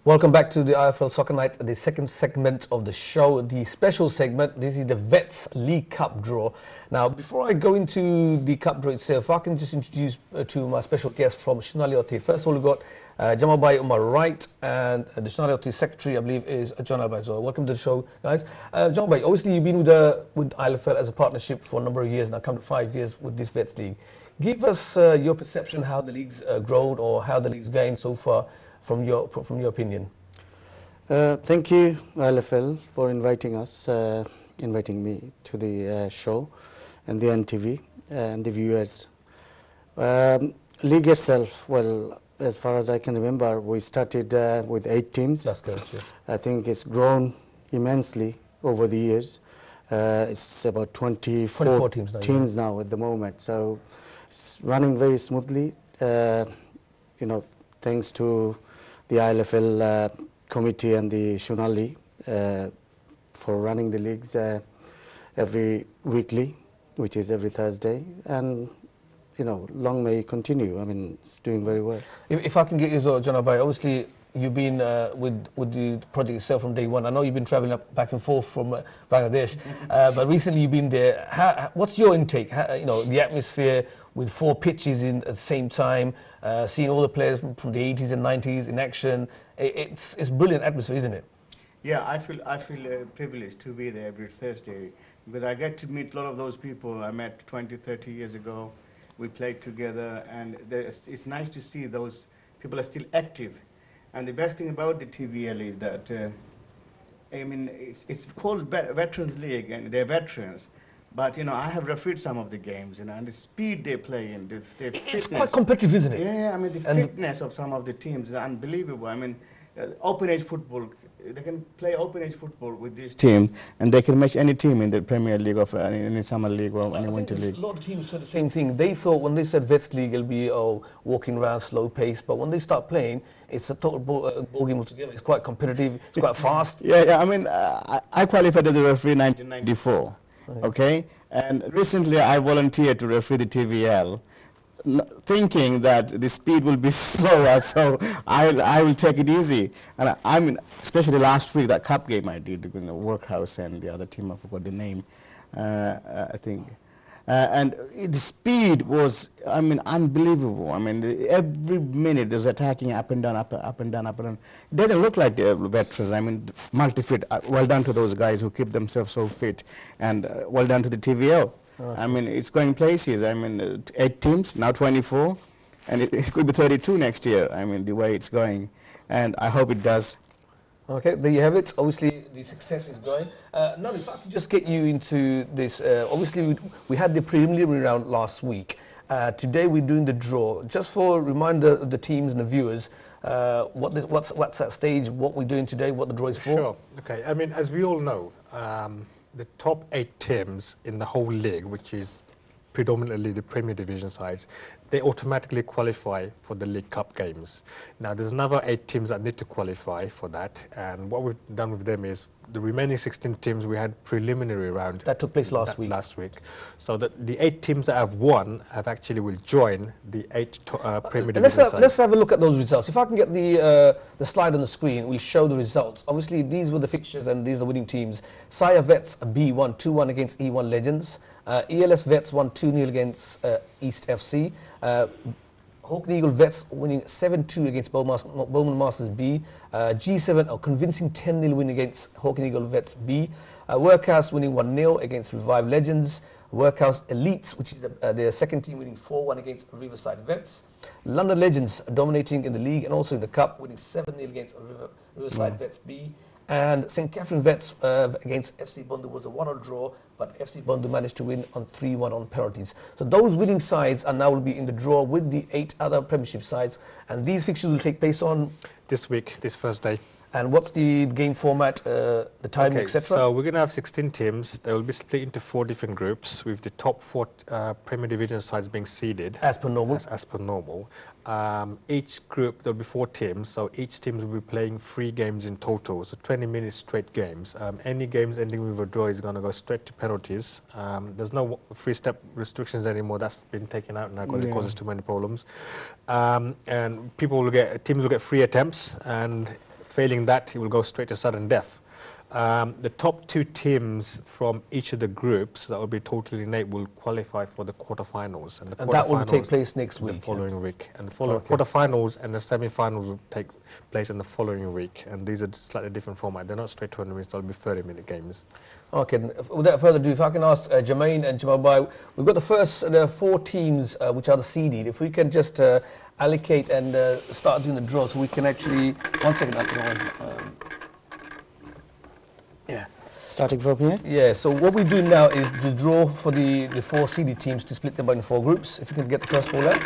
Welcome back to the ILFL Soccer Night, the second segment of the show, the special segment. This is the Vets League Cup draw. Now, before I go into the cup draw itself, I can just introduce to my special guest from Shinali. First of all, we've got Jamal Bhai on my right, and the Shinali secretary, I believe, is John Bhai as well. Welcome to the show, guys. Jamal Bhai, obviously you've been with ILFL as a partnership for a number of years now, come to 5 years with this Vets League. Give us your perception how the league's grown or how the league's gained so far. From your opinion. Thank you, ILFL, for inviting me to the show and the NTV and the viewers. League itself, well, as far as I can remember, we started with 8 teams. That's correct, yes. I think it's grown immensely over the years. It's about 24 teams now at the moment. So it's running very smoothly, thanks to the ILFL committee and the Shunali for running the leagues every weekly, which is every Thursday, and long may it continue. I mean, it's doing very well. If I can get you, John Abai, obviously you've been with the project itself from day one. I know you've been traveling back and forth from Bangladesh, but recently you've been there. What's your intake? The atmosphere with 4 pitches at the same time, seeing all the players from the 80s and 90s in action. It's brilliant atmosphere, isn't it? Yeah, I feel privileged to be there every Thursday because I get to meet a lot of those people I met 20, 30 years ago. We played together, and it's nice to see those people are still active. And the best thing about the TVL is that, it's called Veterans League, and they're veterans. But, I have refereed some of the games, and the speed they play in, the fitness. It's quite competitive, isn't it? Yeah, the fitness of some of the teams is unbelievable. Open age football, they can play open age football with this team, and they can match any team in the Premier League or any summer league or any winter league. A lot of teams said the same thing. They thought when they said Vets League, it'll be walking around, slow pace, but when they start playing, it's a total ball game altogether. It's quite competitive, it's quite fast. I qualified as a referee in 1994. Okay, and recently I volunteered to referee the TVL, thinking that the speed will be slower, so I will take it easy. And especially last week, that cup game I did, Workhouse and the other team, I forgot the name, I think. And the speed was, unbelievable. Every minute there's attacking up and down, up and down, up and down. It doesn't look like the veterans. Multi-fit. Well done to those guys who keep themselves so fit, and well done to the TVL. Okay. It's going places. 8 teams, now 24, and it could be 32 next year. The way it's going, and I hope it does. Okay, there you have it. Obviously, the success is going. Now, if I could just get you into this, obviously, we had the preliminary round last week. Today, we're doing the draw. Just for a reminder of the teams and the viewers, what's that stage, what we're doing today, what the draw is for? Sure. Okay. As we all know, the top 8 teams in the whole league, which is predominantly the Premier Division sides, they automatically qualify for the League Cup games. Now, there's another 8 teams that need to qualify for that, and what we've done with them is the remaining 16 teams, we had preliminary round. That took place last week. So the 8 teams that have won actually will join the 8 Premier Division sides. Let's have a look at those results. If I can get the slide on the screen, we'll show the results. Obviously, these were the fixtures and these are the winning teams. Saya Vets B won 2-1 against E1 Legends. ELS Vets won 2-0 against East FC. Hawken Eagle Vets winning 7-2 against Bowman Masters B. G7 a convincing 10-0 win against Hawken Eagle Vets B. Workhouse winning 1-0 against Revive Legends. Workhouse Elites, which is their second team, winning 4-1 against Riverside Vets. London Legends dominating in the league and also in the cup, winning 7-0 against Riverside Vets B. And St. Catherine Vets against FC Bondu was a 1-0 draw, but FC Bondu managed to win on 3-1 on penalties. So those winning sides are now will be in the draw with the 8 other Premiership sides, and these fixtures will take place on this week, this Thursday. And what's the game format, the timing, etc.? So we're going to have 16 teams. They will be split into 4 different groups, with the top 4 Premier Division sides being seeded. As per normal. As per normal. Each group, there'll be 4 teams, so each team will be playing 3 games in total, so 20 minutes straight games. Any games ending with a draw is going to go straight to penalties. There's no 3-step restrictions anymore. That's been taken out now because it causes too many problems. And teams will get 3 attempts, and Failing that, he will go straight to sudden death. The top 2 teams from each of the groups, that will be totally eight, will qualify for the quarterfinals. And that will take place next week. The following week. And the quarterfinals and the semi-finals will take place in the following week. And these are slightly different format. They're not straight tournaments, they'll be 30-minute games. Okay, without further ado, if I can ask Jermaine and Jamal Bhai, we've got the first 4 teams which are the seeded. If we can just allocate and start doing the draw so we can actually... One second, yeah. Starting from here? Yeah, so what we do now is the draw for the 4 seeded teams to split them into 4 groups. If you can get the first 4 out.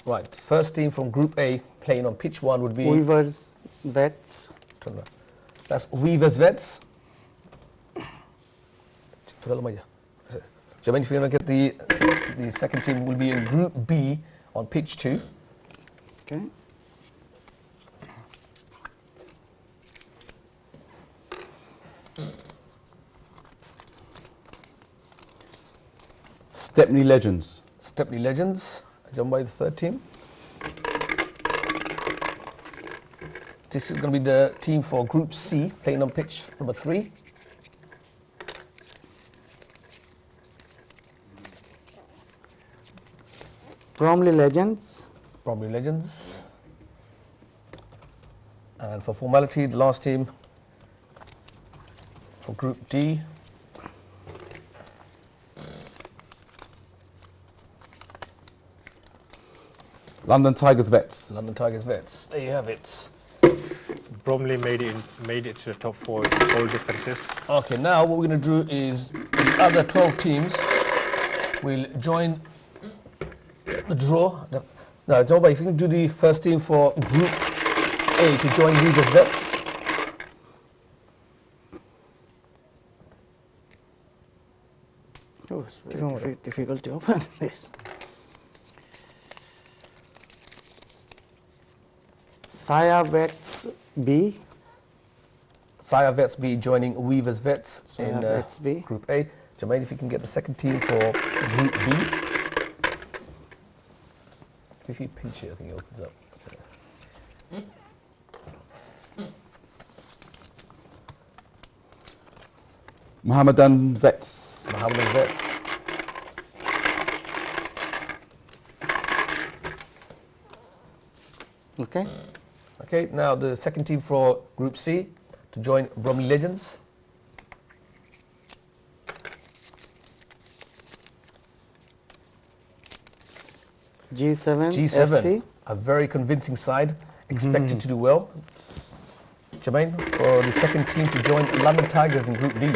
Right, first team from Group A playing on pitch 1 would be... Weavers, Vets. That's Weavers, Vets. Jermaine, if you're going to get the second team, will be in Group B on pitch 2. Okay. Stepney Legends. Stepney Legends, joined by the third team. This is going to be the team for Group C, playing on pitch number 3. Bromley Legends. Bromley Legends. And for formality, the last team for Group D. London Tigers Vets. London Tigers Vets. There you have it. Bromley made it to the top 4 goal differences. Okay, now what we're going to do is the other 12 teams will join the draw. Now, John, if you can do the first team for Group A to join Weavers Vets. Oh, it's very difficult to open this. Saya Vets B. Saya Vets B joining Weavers Vets in Vets B. Group A. Jermaine, if you can get the second team for Group B. If you pinch it, I think it opens up. Mohammedan Vets. Mohammedan Vets. Okay. Okay, now the second team for Group C to join Bromley Legends. G7, G7, FC. a very convincing side, expected to do well. Jermaine, for the second team to join London Tigers in Group D.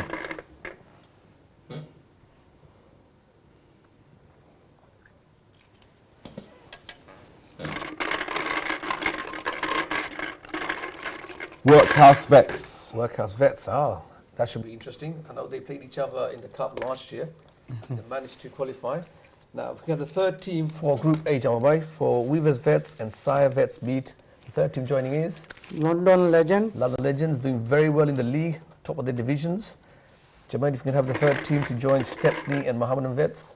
Workhouse Vets. Workhouse Vets, that should be interesting. I know they played each other in the cup last year. They managed to qualify. Now, we have the third team for Group A, Jamal, for Weavers Vets and Sire Vets beat. The third team joining is? London Legends. London Legends doing very well in the league, top of their divisions. Jamal, if you can have the third team to join Stepney and Mohammedan Vets.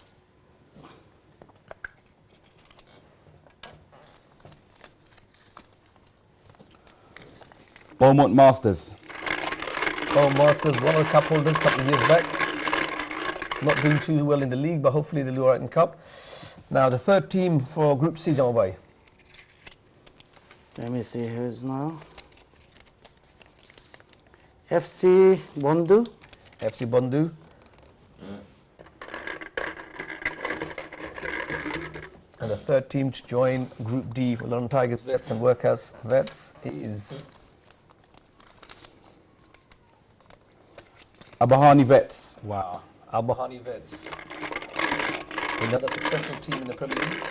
Beaumont Masters. Beaumont Masters, one of the cup holders a couple of years back. Not doing too well in the league, but hopefully they'll do all right in cup. Now, the third team for Group C, Jamal. Let me see who's now. FC Bondu. FC Bondu. And the third team to join Group D for London Tigers Vets and Workhouse Vets is Abahani Vets. Wow. Al-Bahani Vets. Another successful team in the Premier League.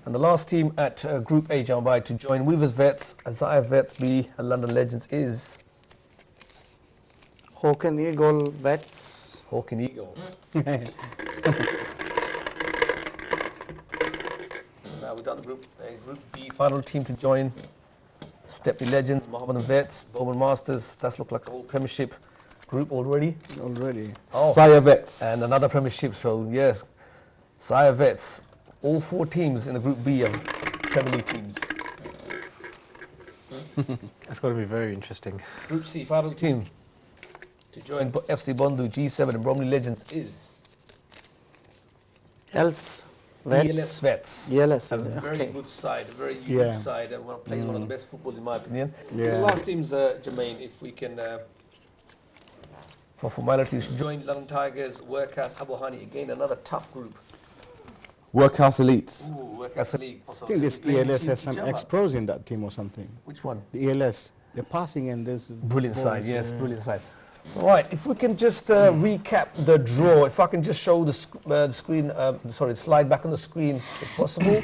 And the last team at Group A, Jambai, to join Weavers Vets, Azaya Vets B, and London Legends is Hawk and Eagle Vets. Hawk and Eagle. Now we've done Group A, Group B, final team to join Stepney Legends, Mohammedan Vets, Bowman Masters. That's look like a whole Premiership group already. Oh, Saya Vets. and another Premiership. So yes, Saya Vets. All 4 teams in the Group B are Premier League teams. That's going to be very interesting. Group C final team to join FC Bandhu, G7 and Bromley Legends is ELS ELS Vets. ELS A is it? very Okay. good side, a very unique Yeah. side, and plays one of the best football in my opinion. Yeah. The last teams, Jermaine, if we can, for formalities, join London Tigers, Workhouse, Abu Hani, again another tough group. Workhouse Elites. Ooh, Workhouse League. Also, I think this playing ELS has each some other. ex-pros in that team or something. Which one? The ELS, the passing and this. Brilliant side, balls, yes, yeah. brilliant side. All right, if we can just recap the draw, if I can just show the screen, sorry, slide back on the screen if possible.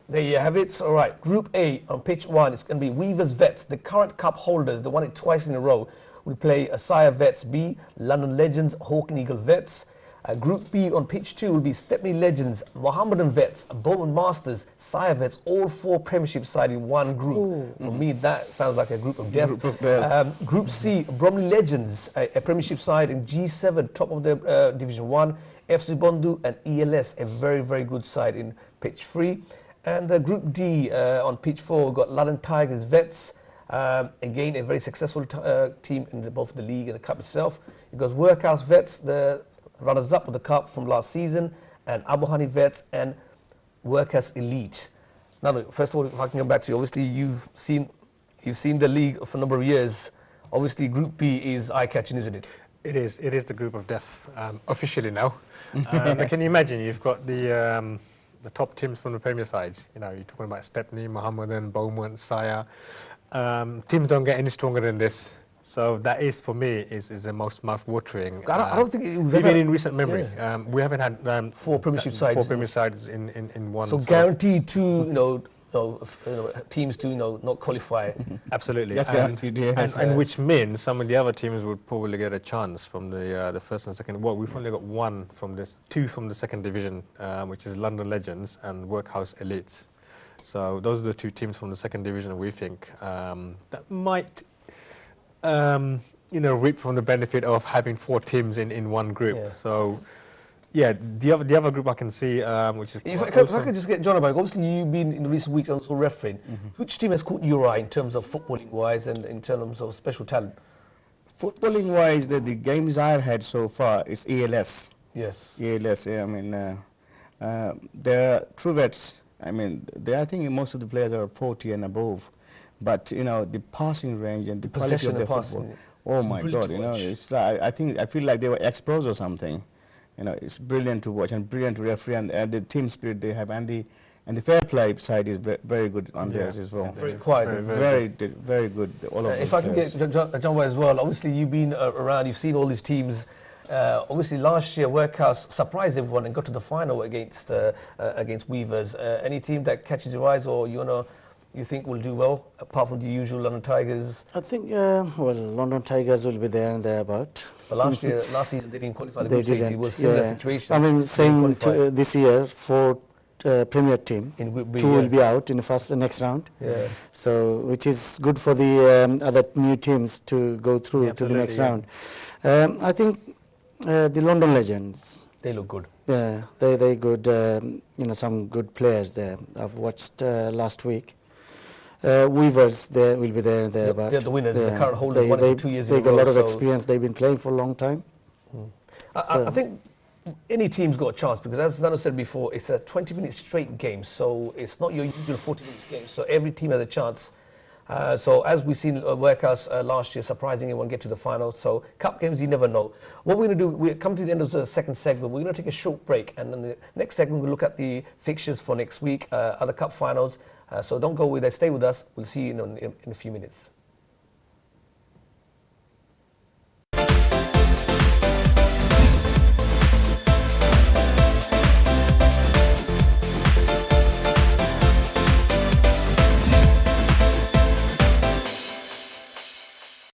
There you have it. All right, Group A on pitch 1, it's going to be Weavers Vets, the current cup holders, they won it twice in a row. We play Asaya Vets B, London Legends, Hawk and Eagle Vets. Group B on pitch 2 will be Stepney Legends, Mohammedan Vets, Bowman Masters, Saya Vets, all 4 Premiership side in one group. Ooh. For me, that sounds like a group of death. Group of death. Group C, Bromley Legends, a Premiership side in G7, top of the Division 1, FC Bandhu and ELS, a very, very good side in pitch 3. And Group D on pitch 4, we've got London Tigers Vets, again a very successful team in both the league and the cup itself. It goes Workhouse Vets, the runners-up of the cup from last season, and Abu Hani Vets and Workers Elite. Now, first of all, if I can come back to you, obviously you've seen the league for a number of years. Obviously, Group B is eye-catching, isn't it? It is the group of death, officially now. But can you imagine, you've got the top teams from the Premier sides. You know, you're talking about Stepney, Mohammedan, Bowman, Saya. Teams don't get any stronger than this. So that is, for me, is the most mouth-watering. I don't think we've even ever, in recent memory, yeah. We haven't had 4 Premiership sides. 4 Premier sides in one. So sort of- guaranteed to teams to not qualify. Absolutely. That's guaranteed, yes. And which means some of the other teams would probably get a chance from the first and second. Well, we've only got 2 from the second division, which is London Legends and Workhouse Elites. So those are the 2 teams from the second division we think that might reap from the benefit of having 4 teams in one group. Yeah. So yeah, the other group I can see, which is If I could just get John back, obviously you've been in recent weeks also refereeing. Which team has caught your eye in terms of footballing wise and in terms of special talent? Footballing wise, the games I've had so far is ELS. Yes. ELS, yeah, I mean, they're true vets. I mean, I think most of the players are 40 and above. But, you know, the passing range and the quality Possession of their and football. passing. Oh, my Brilliant God, to you know, watch. it's like, I feel like they were ex-pros or something. You know, it's brilliant to watch and brilliant to referee, and the team spirit they have, and the fair play side is very good on theirs as well. Very quiet. Very good. All of If those I can players. get John as well, obviously you've been around, you've seen all these teams. Obviously last year Workhouse surprised everyone and got to the final against Weavers. Any team that catches your eyes or you think will do well, apart from the usual London Tigers? I think, London Tigers will be there and thereabout. But last season they didn't qualify the They group stage. It didn't. was similar Yeah. situation. I mean, They same didn't qualify. this year, 4 Premier team. In Group B, 2 yeah. will be out in the next round. Yeah. So, which is good for the other new teams to go through Yeah, to the next absolutely, round. I think the London Legends. They look good. Yeah, they good. Some good players there. I've watched last week. Weavers, they will be there and thereabout. They're the winners, the Yeah. current holders, won it 2 years in a They got a row, lot of so- experience. They've been playing for a long time. I think any team's got a chance because, as Nano said before, it's a 20-minute straight game, so it's not your usual 40-minute game. So every team has a chance. So as we've seen Workhouse last year, surprisingly, won't get to the final. So cup games, you never know. What we're going to do, we come to the end of the second segment. We're going to take a short break, and then the next segment we'll look at the fixtures for next week, other cup finals. So don't go away there. Stay with us. We'll see you in a few minutes.